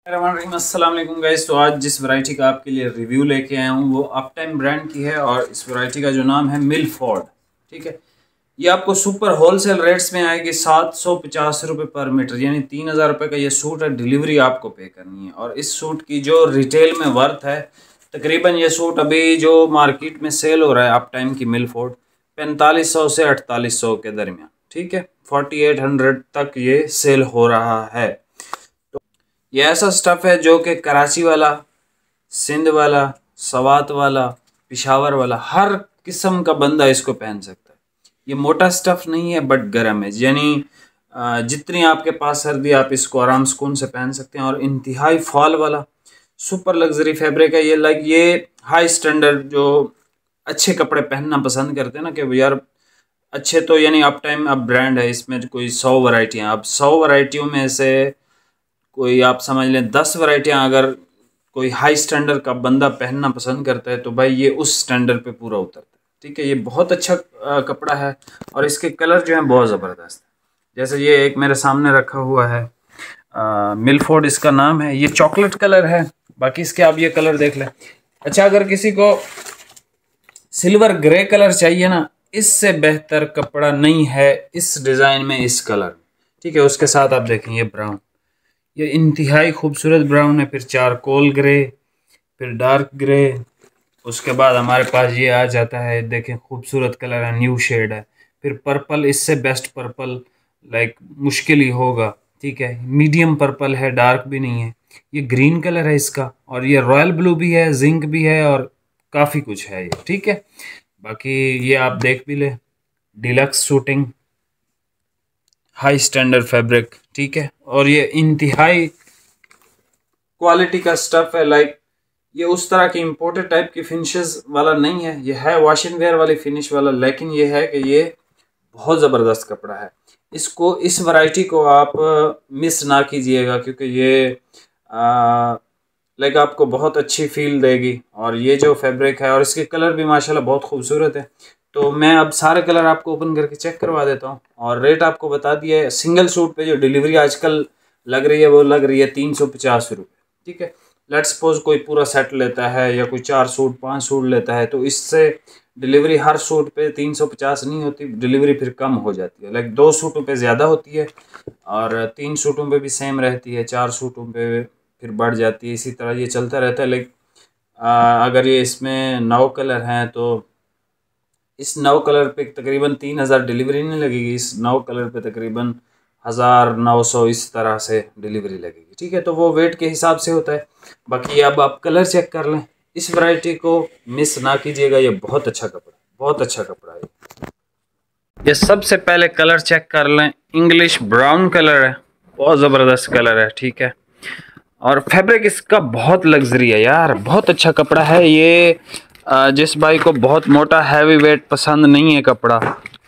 अस्सलाम वालेकुम गाइस। तो आज जिस वैरायटी का आपके लिए रिव्यू लेके आया हूँ वो अपटाइम ब्रांड की है और इस वैरायटी का जो नाम है मिलफोर्ड। ठीक है, ये आपको सुपर होलसेल रेट्स में आएगी 750 रुपये पर मीटर, यानी 3000 रुपये का ये सूट है। डिलीवरी आपको पे करनी है और इस सूट की जो रिटेल में वर्थ है तकरीबन ये सूट अभी जो मार्केट में सेल हो रहा है अपटाइम की मिलफोर्ड 4500 से 4800 के दरमियान। ठीक है, 4800 तक ये सेल हो रहा है। ये ऐसा स्टफ़ है जो कि कराची वाला, सिंध वाला, सवात वाला, पिशावर वाला हर किस्म का बंदा इसको पहन सकता है। ये मोटा स्टफ़ नहीं है बट गर्म है, यानी जितनी आपके पास सर्दी आप इसको आराम सुकून से पहन सकते हैं। और इंतहाई फॉल वाला सुपर लग्जरी फैब्रिक है ये। ये हाई स्टैंडर्ड जो अच्छे कपड़े पहनना पसंद करते हैं ना कि यार अच्छे, तो यानी अप टाइम अब ब्रांड है, इसमें कोई 100 वैरायटियाँ, अब 100 वैरायटियों में से कोई आप समझ लें 10 वैरायटियाँ अगर कोई हाई स्टैंडर्ड का बंदा पहनना पसंद करता है तो भाई ये उस स्टैंडर्ड पे पूरा उतरता है। ठीक है, ये बहुत अच्छा कपड़ा है और इसके कलर जो हैं बहुत ज़बरदस्त है। जैसे ये एक मेरे सामने रखा हुआ है मिलफोर्ड इसका नाम है, ये चॉकलेट कलर है। बाकी इसके आप ये कलर देख लें। अच्छा, अगर किसी को सिल्वर ग्रे कलर चाहिए ना, इससे बेहतर कपड़ा नहीं है इस डिज़ाइन में, इस कलर। ठीक है, उसके साथ आप देखें ये ब्राउन, ये इंतहाई खूबसूरत ब्राउन है, फिर चारकोल ग्रे, फिर डार्क ग्रे, उसके बाद हमारे पास ये आ जाता है, देखें खूबसूरत कलर है, न्यू शेड है। फिर पर्पल, इससे बेस्ट पर्पल लाइक मुश्किल ही होगा। ठीक है, मीडियम पर्पल है, डार्क भी नहीं है। ये ग्रीन कलर है इसका, और ये रॉयल ब्लू भी है, जिंक भी है, और काफ़ी कुछ है ये। ठीक है, बाकी ये आप देख भी ले, deluxe shooting, high standard fabric. ठीक है, और ये इंतहाई क्वालिटी का स्टफ है। लाइक ये उस तरह की इम्पोर्टेड टाइप की फिनिशेस वाला नहीं है, ये है वॉश एंड वेयर वाली फिनिश वाला, लेकिन ये है कि ये बहुत ज़बरदस्त कपड़ा है। इसको, इस वैरायटी को आप मिस ना कीजिएगा क्योंकि ये लाइक आपको बहुत अच्छी फील देगी। और ये जो फैब्रिक है और इसके कलर भी माशाल्लाह बहुत खूबसूरत है। तो मैं अब सारे कलर आपको ओपन करके चेक करवा देता हूँ और रेट आपको बता दिया है। सिंगल सूट पे जो डिलीवरी आजकल लग रही है वो लग रही है 350 रुपये। ठीक है, लेट्स सपोज कोई पूरा सेट लेता है या कोई 4 सूट 5 सूट लेता है तो इससे डिलीवरी हर सूट पे 350 नहीं होती, डिलीवरी फिर कम हो जाती है। लाइक 2 सूटों पे ज़्यादा होती है और 3 सूटों पे भी सेम रहती है, 4 सूटों पे फिर बढ़ जाती है। इसी तरह ये चलता रहता है। लाइक अगर ये इसमें 9 कलर हैं तो इस 9 कलर पे तकरीबन 3000 डिलीवरी नहीं लगेगी, इस 9 कलर पे तकरीबन 1900 इस तरह से डिलीवरी लगेगी। ठीक है, तो वो वेट के हिसाब से होता है। बाकी अब आप कलर चेक कर लें, इस वैरायटी को मिस ना कीजिएगा, ये बहुत अच्छा कपड़ा, बहुत अच्छा कपड़ा है। ये सबसे पहले कलर चेक कर लें, इंग्लिश ब्राउन कलर है, बहुत ज़बरदस्त कलर है। ठीक है, और फैब्रिक इसका बहुत लग्जरी है यार, बहुत अच्छा कपड़ा है ये। जिस भाई को बहुत मोटा हैवी वेट पसंद नहीं है कपड़ा,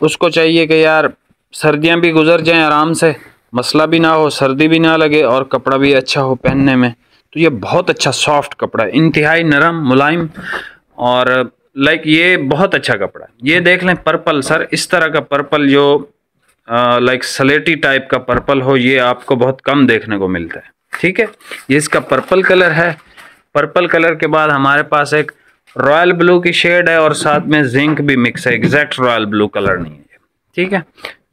उसको चाहिए कि यार सर्दियां भी गुजर जाएं आराम से, मसला भी ना हो, सर्दी भी ना लगे और कपड़ा भी अच्छा हो पहनने में, तो ये बहुत अच्छा सॉफ्ट कपड़ा है, इंतहाई नरम मुलायम, और लाइक ये बहुत अच्छा कपड़ा है। ये देख लें पर्पल, सर इस तरह का पर्पल जो लाइक सलेटी टाइप का पर्पल हो, ये आपको बहुत कम देखने को मिलता है। ठीक है, ये इसका पर्पल कलर है। पर्पल कलर के बाद हमारे पास एक रॉयल ब्लू की शेड है और साथ में जिंक भी मिक्स है, एग्जैक्ट रॉयल ब्लू कलर नहीं है। ठीक है,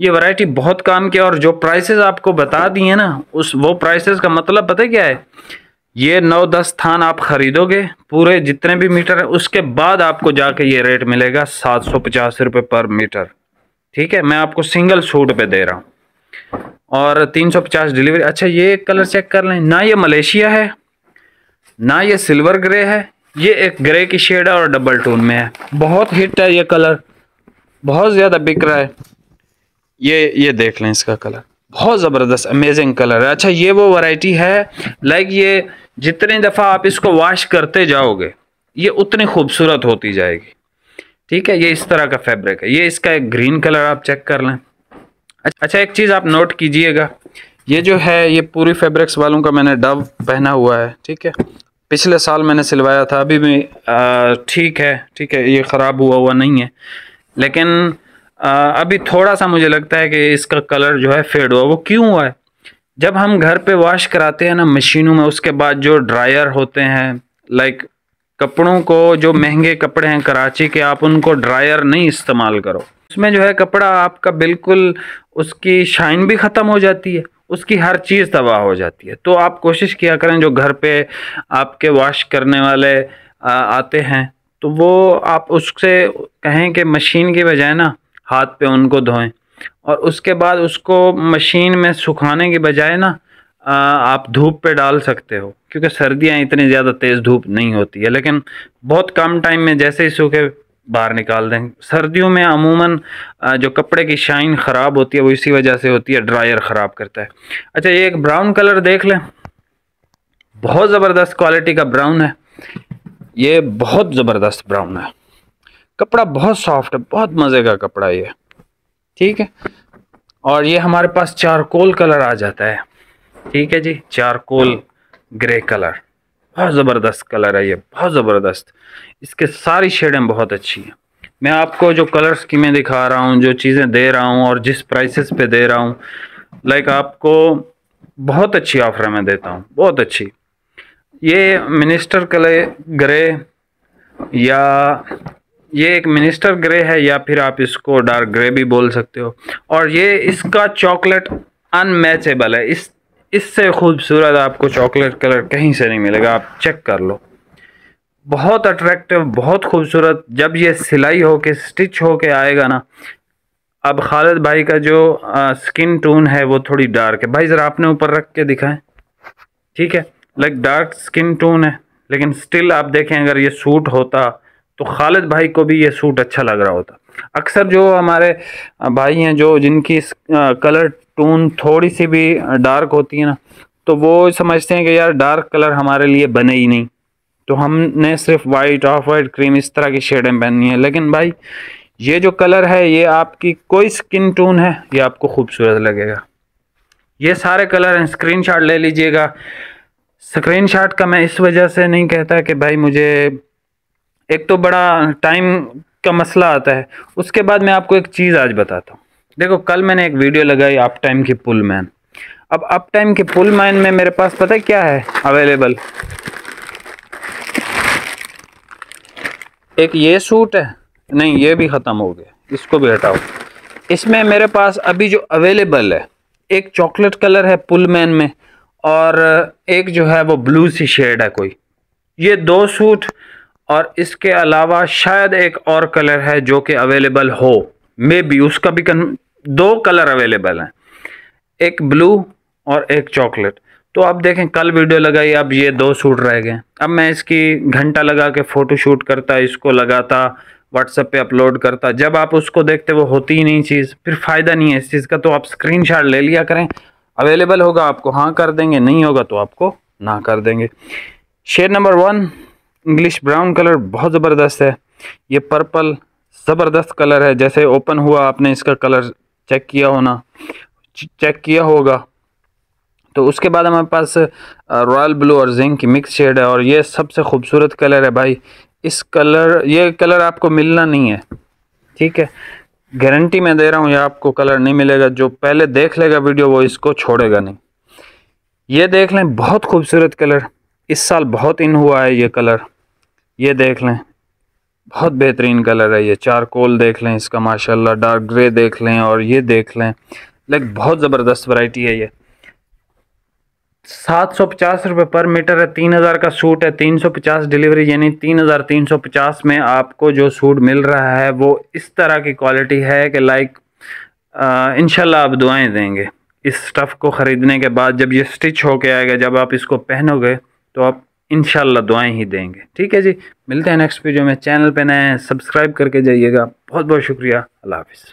ये वैरायटी बहुत काम की, और जो प्राइसेस आपको बता दिए ना, उस वो प्राइसेस का मतलब पता है क्या है? ये 9-10 थान आप खरीदोगे पूरे जितने भी मीटर है, उसके बाद आपको जाके ये रेट मिलेगा 750 रुपये पर मीटर। ठीक है, मैं आपको सिंगल सूट पे दे रहा हूँ और 350 डिलीवरी। अच्छा, ये कलर चेक कर लें, ना ये मलेशिया है ना ये सिल्वर ग्रे है, ये एक ग्रे की शेड है और डबल टोन में है। बहुत हिट है ये कलर, बहुत ज़्यादा बिक रहा है। ये देख लें, इसका कलर बहुत ज़बरदस्त अमेजिंग कलर है। अच्छा, ये वो वैरायटी है लाइक ये जितनी दफ़ा आप इसको वॉश करते जाओगे ये उतनी खूबसूरत होती जाएगी। ठीक है, ये इस तरह का फैब्रिक है। ये इसका एक ग्रीन कलर आप चेक कर लें। अच्छा, एक चीज़ आप नोट कीजिएगा, ये जो है ये पूरी फैब्रिक्स वालों का मैंने डव पहना हुआ है। ठीक है, पिछले साल मैंने सिलवाया था, अभी भी ठीक है। ठीक है, ये ख़राब हुआ नहीं है, लेकिन अभी थोड़ा सा मुझे लगता है कि इसका कलर जो है फेड हुआ। वो क्यों हुआ है? जब हम घर पे वॉश कराते हैं ना मशीनों में, उसके बाद जो ड्रायर होते हैं, लाइक कपड़ों को, जो महंगे कपड़े हैं कराची के, आप उनको ड्रायर नहीं इस्तेमाल करो। उसमें जो है कपड़ा आपका बिल्कुल, उसकी शाइन भी ख़त्म हो जाती है, उसकी हर चीज़ तबाह हो जाती है। तो आप कोशिश किया करें, जो घर पे आपके वॉश करने वाले आते हैं, तो वो आप उससे कहें कि मशीन की बजाय ना हाथ पे उनको धोएं, और उसके बाद उसको मशीन में सुखाने की बजाय ना आप धूप पे डाल सकते हो, क्योंकि सर्दियाँ इतनी ज़्यादा तेज़ धूप नहीं होती है, लेकिन बहुत कम टाइम में जैसे ही सूखे बाहर निकाल दें। सर्दियों में अमूमन जो कपड़े की शाइन ख़राब होती है वो इसी वजह से होती है, ड्रायर ख़राब करता है। अच्छा, ये एक ब्राउन कलर देख लें, बहुत ज़बरदस्त क्वालिटी का ब्राउन है, ये बहुत ज़बरदस्त ब्राउन है, कपड़ा बहुत सॉफ्ट है, बहुत मज़े का कपड़ा ये, ठीक है। और ये हमारे पास चारकोल कलर आ जाता है, ठीक है जी, चारकोल ग्रे कलर, बहुत ज़बरदस्त कलर है ये, बहुत ज़बरदस्त। इसके सारी शेडें बहुत अच्छी हैं। मैं आपको जो कलर स्कीमें दिखा रहा हूँ, जो चीज़ें दे रहा हूँ और जिस प्राइसेस पे दे रहा हूँ, लाइक आपको बहुत अच्छी ऑफर में देता हूँ, बहुत अच्छी। ये मिनिस्टर कलर ग्रे, या ये एक मिनिस्टर ग्रे है, या फिर आप इसको डार्क ग्रे भी बोल सकते हो। और ये इसका चॉकलेट अनमैचेबल है, इससे खूबसूरत आपको चॉकलेट कलर कहीं से नहीं मिलेगा, आप चेक कर लो। बहुत अट्रैक्टिव, बहुत खूबसूरत। जब ये सिलाई होके स्टिच होके आएगा ना, अब खालिद भाई का जो स्किन टोन है वो थोड़ी डार्क है, भाई ज़रा आपने ऊपर रख के दिखाएं, ठीक है, लाइक डार्क स्किन टोन है, लेकिन स्टिल आप देखें अगर ये सूट होता तो खालिद भाई को भी ये सूट अच्छा लग रहा होता। अक्सर जो हमारे भाई हैं जो जिनकी कलर टोन थोड़ी सी भी डार्क होती है ना, तो वो समझते हैं कि यार डार्क कलर हमारे लिए बने ही नहीं, तो हमने सिर्फ वाइट, ऑफ वाइट, क्रीम, इस तरह की शेडें पहननी है। लेकिन भाई ये जो कलर है, ये आपकी कोई स्किन टोन है, ये आपको खूबसूरत लगेगा। ये सारे कलर हैं, स्क्रीनशॉट ले लीजिएगा। स्क्रीनशॉट का मैं इस वजह से नहीं कहता कि भाई मुझे, एक तो बड़ा टाइम का मसला आता है, उसके बाद मैं आपको एक चीज़ आज बताता हूँ। देखो, कल मैंने एक वीडियो लगाई अप टाइम की पुल मैन। अब अप टाइम के पुल मैन में मेरे पास पता है क्या है अवेलेबल, एक ये सूट है, नहीं ये भी ख़त्म हो गया, इसको भी हटाओ। इसमें मेरे पास अभी जो अवेलेबल है, एक चॉकलेट कलर है पुल मैन में, और एक जो है वो ब्लू सी शेड है कोई, ये दो सूट, और इसके अलावा शायद एक और कलर है जो कि अवेलेबल हो, मे बी उसका भी दो कलर अवेलेबल हैं, एक ब्लू और एक चॉकलेट। तो अब देखें, कल वीडियो लगाई, अब ये दो सूट रह गए। अब मैं इसकी घंटा लगा के फ़ोटो शूट करता, इसको लगाता, व्हाट्सएप पे अपलोड करता, जब आप उसको देखते वो होती ही नहीं चीज़, फिर फ़ायदा नहीं है इस चीज़ का। तो आप स्क्रीनशॉट ले लिया करें, अवेलेबल होगा आपको हाँ कर देंगे, नहीं होगा तो आपको ना कर देंगे। Shade number 1 English brown colour बहुत ज़बरदस्त है। ये पर्पल ज़बरदस्त कलर है, जैसे ओपन हुआ आपने इसका कलर चेक किया होगा। तो उसके बाद हमारे पास रॉयल ब्लू और जिंक की मिक्स शेड है, और ये सबसे खूबसूरत कलर है भाई। ये कलर आपको मिलना नहीं है, ठीक है, गारंटी मैं दे रहा हूँ, ये आपको कलर नहीं मिलेगा। जो पहले देख लेगा वीडियो वो इसको छोड़ेगा नहीं। ये देख लें, बहुत खूबसूरत कलर, इस साल बहुत इन हुआ है ये कलर, ये देख लें, बहुत बेहतरीन कलर है ये। चारकोल देख लें इसका, माशाल्लाह, डार्क ग्रे देख लें, और ये देख लें, लाइक बहुत ज़बरदस्त वैरायटी है ये। 750 रुपये पर मीटर है, 3000 का सूट है, 350 डिलीवरी, यानी 3350 में आपको जो सूट मिल रहा है वो इस तरह की क्वालिटी है कि लाइक इंशाल्लाह आप दुआएं देंगे इस स्टफ़ को ख़रीदने के बाद। जब ये स्टिच होके आएगा, जब आप इसको पहनोगे तो आप इंशाल्लाह दुआएं ही देंगे। ठीक है जी, मिलते हैं नेक्स्ट वीडियो में। चैनल पे नए हैं, सब्सक्राइब करके जाइएगा। बहुत बहुत शुक्रिया, अल्लाह हाफ़िज़।